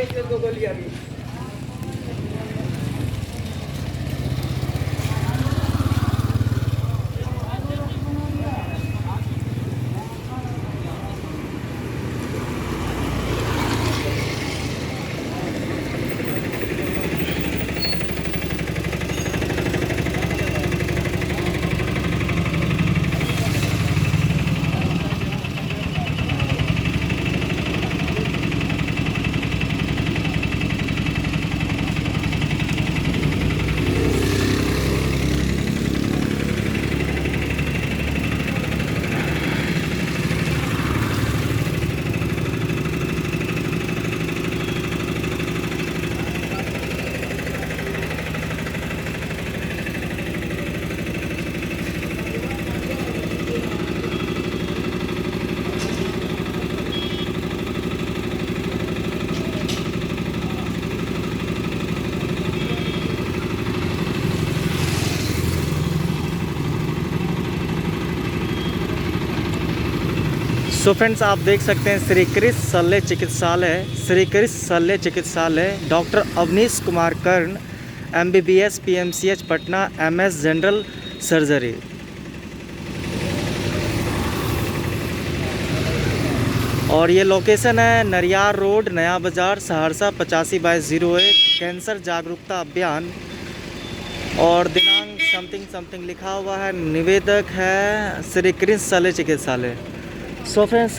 इसलिए 2 गोली अभी। सो फ्रेंड्स, आप देख सकते हैं श्री कृष्ण शल्य चिकित्सालय डॉक्टर अवनीश कुमार कर्ण MBBS PMCH Patna MS general surgery. और ये लोकेशन है नरियार रोड, नया बाज़ार, सहरसा 85/01। कैंसर जागरूकता अभियान और दिनांक समथिंग लिखा हुआ है। निवेदक है श्री कृष्ण शल्य चिकित्सालय। सो फ्रेंड्स,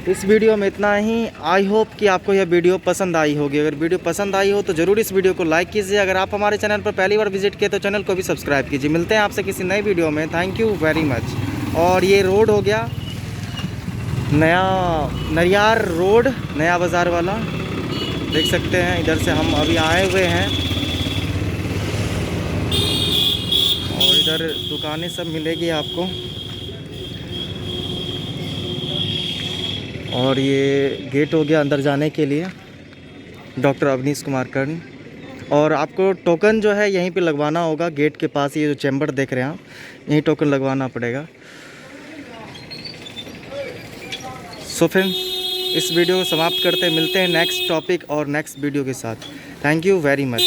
इस वीडियो में इतना ही। आई होप कि आपको यह वीडियो पसंद आई होगी। अगर वीडियो पसंद आई हो तो ज़रूर इस वीडियो को लाइक कीजिए। अगर आप हमारे चैनल पर पहली बार विजिट किए तो चैनल को भी सब्सक्राइब कीजिए। मिलते हैं आपसे किसी नई वीडियो में। Thank you very much. और ये रोड हो गया नया नरियार रोड, नया बाज़ार वाला, देख सकते हैं। इधर से हम अभी आए हुए हैं और इधर दुकानें सब मिलेगी आपको। और ये गेट हो गया अंदर जाने के लिए, डॉक्टर अवनीश कुमार कर्ण। और आपको टोकन जो है यहीं पे लगवाना होगा, गेट के पास। ये जो चैम्बर देख रहे हैं आप, यहीं टोकन लगवाना पड़ेगा। सो फिर इस वीडियो को समाप्त करते हैं। मिलते हैं नेक्स्ट टॉपिक और नेक्स्ट वीडियो के साथ। Thank you very much.